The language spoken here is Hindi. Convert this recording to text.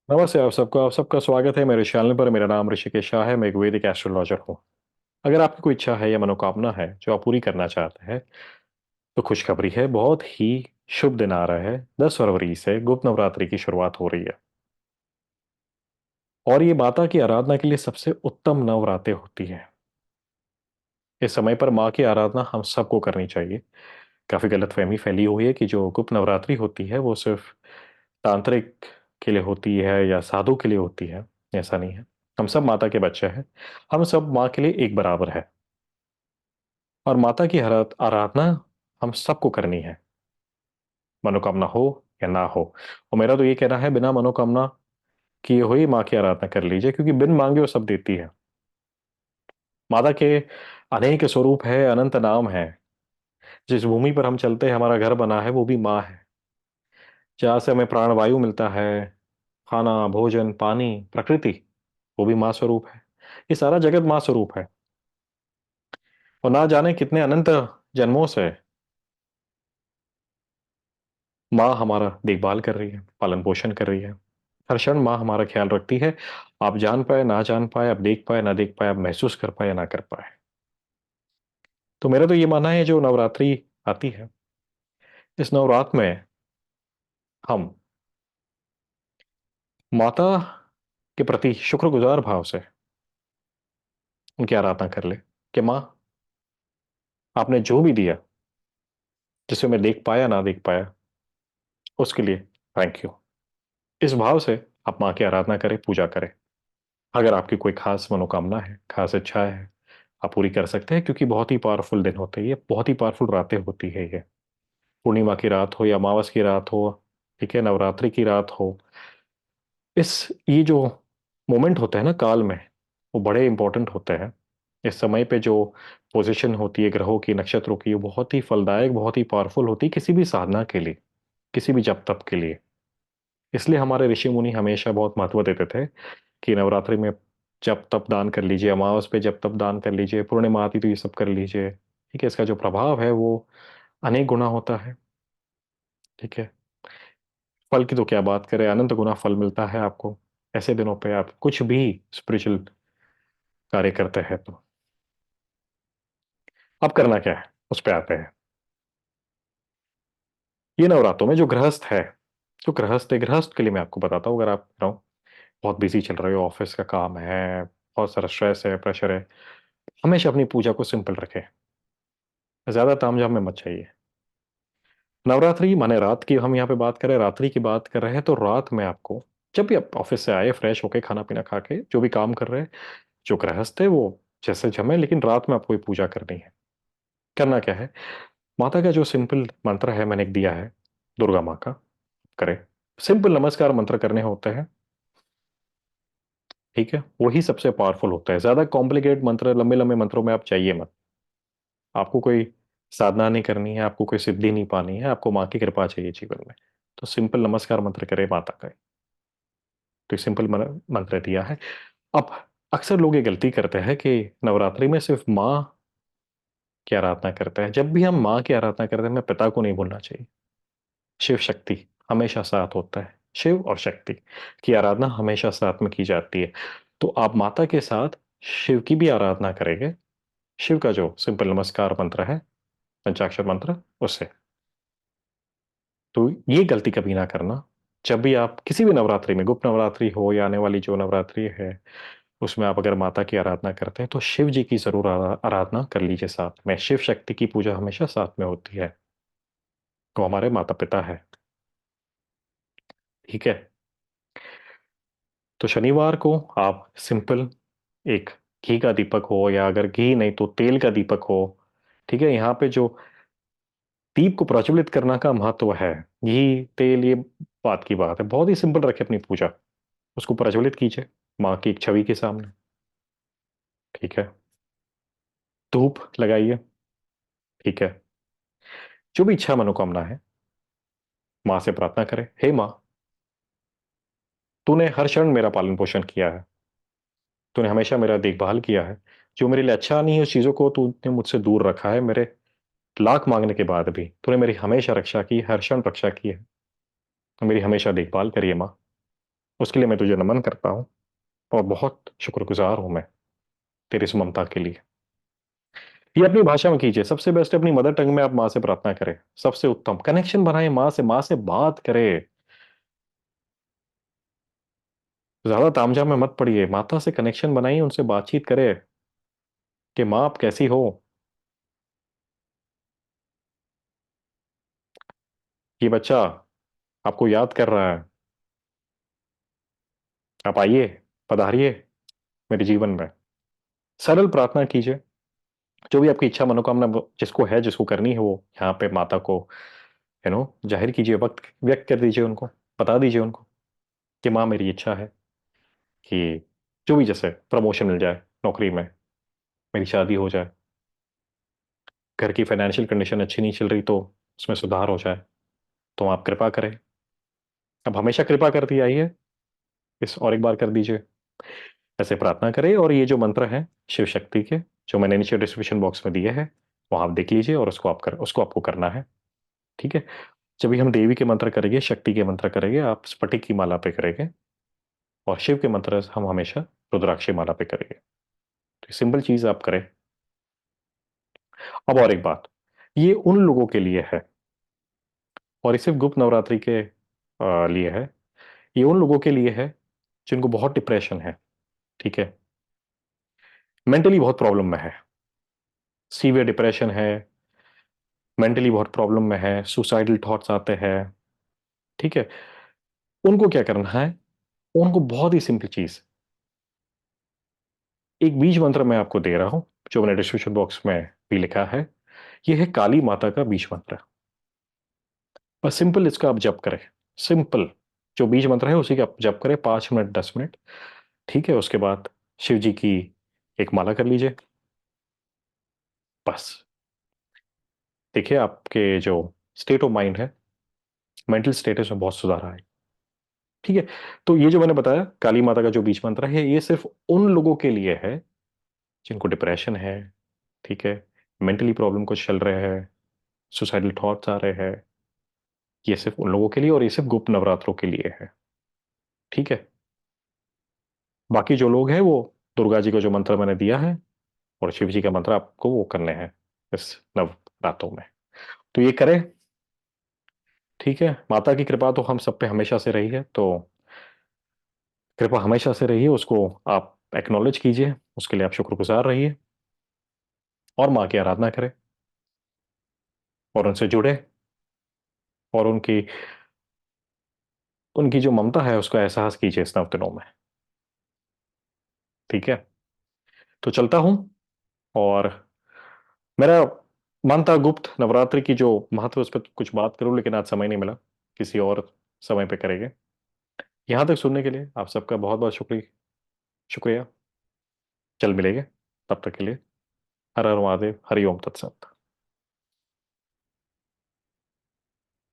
नमस्ते आप सबका स्वागत है मेरे चैनल पर। मेरा नाम ऋषिकेश शाह है। मैं एक वैदिक एस्ट्रोलॉजर हूँ। अगर आपकी कोई इच्छा है या मनोकामना है जो आप पूरी करना चाहते हैं तो खुशखबरी है, बहुत ही शुभ दिन आ रहा है। 10 फरवरी से गुप्त नवरात्रि की शुरुआत हो रही है और ये माता की आराधना के लिए सबसे उत्तम नवरात्रि होती है। इस समय पर माँ की आराधना हम सबको करनी चाहिए। काफी गलतफहमी फैली हुई है कि जो गुप्त नवरात्रि होती है वो सिर्फ तांत्रिक के लिए होती है या साधु के लिए होती है। ऐसा नहीं है। हम सब माता के बच्चे हैं। हम सब माँ के लिए एक बराबर है और माता की आराधना हम सबको करनी है, मनोकामना हो या ना हो। और मेरा तो ये कहना है, बिना मनोकामना किए हुए माँ की आराधना कर लीजिए, क्योंकि बिन मांगे वो सब देती है। माता के अनेक स्वरूप है, अनंत नाम है। जिस भूमि पर हम चलते हैं, हमारा घर बना है, वो भी माँ है। जहाँ से हमें प्राणवायु मिलता है, खाना, भोजन, पानी, प्रकृति, वो भी माँ स्वरूप है। ये सारा जगत माँ स्वरूप है। और ना जाने कितने अनंत जन्मों से माँ हमारा देखभाल कर रही है, पालन पोषण कर रही है। हर क्षण माँ हमारा ख्याल रखती है। आप जान पाए ना जान पाए, आप देख पाए ना देख पाए, आप महसूस कर पाए ना कर पाए। तो मेरा तो ये मानना है, जो नवरात्रि आती है, इस नवरात्र में हम माता के प्रति शुक्रगुजार भाव से उनकी आराधना कर ले कि माँ, आपने जो भी दिया, जिसे मैं देख पाया ना देख पाया, उसके लिए थैंक यू। इस भाव से आप माँ की आराधना करें, पूजा करें। अगर आपकी कोई खास मनोकामना है, खास इच्छा है, आप पूरी कर सकते हैं, क्योंकि बहुत ही पावरफुल दिन होते हैं ये, बहुत ही पावरफुल रातें होती है ये। पूर्णिमा की रात हो या अमावस की रात हो, ठीक है, नवरात्रि की रात हो, इस ये जो मोमेंट होते हैं ना काल में, वो बड़े इंपॉर्टेंट होते हैं। इस समय पे जो पोजीशन होती है ग्रहों की, नक्षत्रों की, वो बहुत ही फलदायक, बहुत ही पावरफुल होती है किसी भी साधना के लिए, किसी भी जप तप के लिए। इसलिए हमारे ऋषि मुनि हमेशा बहुत महत्व देते थे कि नवरात्रि में जप तप दान कर लीजिए, अमावस पे जप तप दान कर लीजिए, पूर्णिमा आती तो ये सब कर लीजिए। ठीक है, इसका जो प्रभाव है वो अनेक गुना होता है। ठीक है, फल की तो क्या बात करें, अनंत गुना फल मिलता है आपको। ऐसे दिनों पे आप कुछ भी स्पिरिचुअल कार्य करते हैं तो अब करना क्या है, उस पे आते हैं। ये नवरात्रों में जो गृहस्थ है, जो गृहस्थ है, गृहस्थ के लिए मैं आपको बताता हूँ। अगर आप रहो, बहुत बिजी चल रहे हो, ऑफिस का काम है, बहुत सारा स्ट्रेस है, प्रेशर है, हमेशा अपनी पूजा को सिंपल रखें। ज्यादा तामझाम में मत चाहिए। नवरात्रि माने रात की, हम यहाँ पे बात करें, रात्रि की बात कर रहे हैं, तो रात में आपको, जब भी आप ऑफिस से आए, फ्रेश होके, खाना पीना खा के, जो भी काम कर रहे हैं, जो गृहस्थ है वो जैसे जमे, लेकिन रात में आपको ये पूजा करनी है। करना क्या है, माता का जो सिंपल मंत्र है मैंने एक दिया है, दुर्गा माँ का, करे। सिंपल नमस्कार मंत्र करने होते हैं। ठीक है, वही सबसे पावरफुल होता है। ज्यादा कॉम्प्लिकेट मंत्र, लंबे लंबे मंत्रों में आप चाहिए मत। आपको कोई साधना नहीं करनी है, आपको कोई सिद्धि नहीं पानी है, आपको माँ की कृपा चाहिए जीवन में। तो सिंपल नमस्कार मंत्र करे माता का। तो सिंपल मंत्र दिया है। अब अक्सर लोग ये गलती करते हैं कि नवरात्रि में सिर्फ माँ की आराधना करते हैं। जब भी हम माँ की आराधना करते हैं, हमें पिता को नहीं भूलना चाहिए। शिव शक्ति हमेशा साथ होता है। शिव और शक्ति की आराधना हमेशा साथ में की जाती है। तो आप माता के साथ शिव की भी आराधना करेंगे। शिव का जो सिंपल नमस्कार मंत्र है, पंचाक्षर मंत्र, उससे। तो ये गलती कभी ना करना। जब भी आप किसी भी नवरात्रि में, गुप्त नवरात्रि हो या आने वाली जो नवरात्रि है, उसमें आप अगर माता की आराधना करते हैं तो शिव जी की जरूर आराधना कर लीजिए साथ में। शिव शक्ति की पूजा हमेशा साथ में होती है। तो हमारे माता पिता है। ठीक है, तो शनिवार को आप सिंपल एक घी का दीपक हो, या अगर घी नहीं तो तेल का दीपक हो। ठीक है, यहाँ पे जो दीप को प्रज्वलित करना का महत्व है, घी तेल, ये बात की बात है, बहुत ही सिंपल रखे अपनी पूजा, उसको प्रज्वलित कीजिए माँ की एक छवि के सामने। ठीक है, धूप लगाइए। ठीक है, जो भी इच्छा मनोकामना है, माँ से प्रार्थना करें, हे माँ, तूने हर क्षण मेरा पालन पोषण किया है, तूने हमेशा मेरा देखभाल किया है। जो मेरे लिए अच्छा नहीं है, उस चीजों को तूने मुझसे दूर रखा है। मेरे लाख मांगने के बाद भी तूने मेरी हमेशा रक्षा की, हर क्षण रक्षा की है। तो मेरी हमेशा देखभाल करिए माँ। उसके लिए मैं तुझे नमन करता हूँ, और बहुत शुक्रगुजार हूं मैं तेरी इस ममता के लिए। ये अपनी भाषा में कीजिए, सबसे बेस्ट अपनी मदर टंग में आप माँ से प्रार्थना करें, सबसे उत्तम कनेक्शन बनाए माँ से, माँ से बात करे। ज्यादा तामझाम में मत पड़िए, माता से कनेक्शन बनाइए, उनसे बातचीत करे कि माँ आप कैसी हो, ये बच्चा आपको याद कर रहा है, आप आइए, पधारिए मेरे जीवन में। सरल प्रार्थना कीजिए, जो भी आपकी इच्छा मनोकामना जिसको है, जिसको करनी है, वो यहाँ पे माता को जाहिर कीजिए, वक्त व्यक्त कर दीजिए उनको, बता दीजिए उनको कि माँ मेरी इच्छा है कि जो भी, जैसे प्रमोशन मिल जाए नौकरी में, मेरी शादी हो जाए, घर की फाइनेंशियल कंडीशन अच्छी नहीं चल रही तो उसमें सुधार हो जाए, तो आप कृपा करें। अब हमेशा कृपा करती आई है, इस और एक बार कर दीजिए, ऐसे प्रार्थना करें। और ये जो मंत्र है शिव शक्ति के, जो मैंने नीचे डिस्क्रिप्शन बॉक्स में दिए हैं, वो आप देख लीजिए, और उसको आपको करना है। ठीक है। जब भी हम देवी के मंत्र करेंगे, शक्ति के मंत्र करेंगे, आप स्फटिक की माला पे करेंगे, और शिव के मंत्र हम हमेशा रुद्राक्षी माला पे करेंगे। तो सिंपल चीज आप करें। अब और एक बात, ये उन लोगों के लिए है, और ये सिर्फ गुप्त नवरात्रि के लिए है। ये उन लोगों के लिए है जिनको बहुत डिप्रेशन है, ठीक है, मेंटली बहुत प्रॉब्लम में है, सीवियर डिप्रेशन है, मेंटली बहुत प्रॉब्लम में है, सुसाइडल थॉट्स आते हैं, ठीक है। उनको क्या करना है, उनको बहुत ही सिंपल चीज, एक बीज मंत्र मैं आपको दे रहा हूं, जो मैंने डिस्क्रिप्शन बॉक्स में भी लिखा है। यह है काली माता का बीज मंत्र। बस सिंपल इसका आप जप करें, सिंपल जो बीज मंत्र है उसी का आप जप करें, 5 मिनट 10 मिनट, ठीक है। उसके बाद शिव जी की एक माला कर लीजिए, बस। देखिए आपके जो स्टेट ऑफ माइंड है, मेंटल स्टेटस में बहुत सुधार आए, ठीक है। तो ये जो मैंने बताया काली माता का जो बीज मंत्र है, ये सिर्फ उन लोगों के लिए है जिनको डिप्रेशन है, ठीक है, मेंटली प्रॉब्लम कुछ चल रहे हैं, सुसाइडल थॉट्स आ रहे हैं। ये सिर्फ उन लोगों के लिए, और ये सिर्फ गुप्त नवरात्रों के लिए है, ठीक है। बाकी जो लोग हैं वो दुर्गा जी को जो मंत्र मैंने दिया है, और शिव जी का मंत्र आपको वो करने हैं इस नवरात्रों में, तो ये करें, ठीक है। माता की कृपा तो हम सब पे हमेशा से रही है, तो कृपा हमेशा से रही है, उसको आप एक्नॉलेज कीजिए, उसके लिए आप शुक्रगुजार रहिए, और माँ की आराधना करें, और उनसे जुड़े, और उनकी उनकी जो ममता है उसका एहसास कीजिए इस 9 दिनों में, ठीक है। तो चलता हूं, और मेरा मन था गुप्त नवरात्रि की जो महत्व है उस पर कुछ बात करूं, लेकिन आज समय नहीं मिला, किसी और समय पे करेंगे। यहां तक सुनने के लिए आप सबका बहुत बहुत शुक्रिया, शुक्रिया। चल मिलेंगे, तब तक के लिए हर हर महादेव, हरि ओम तत्सत।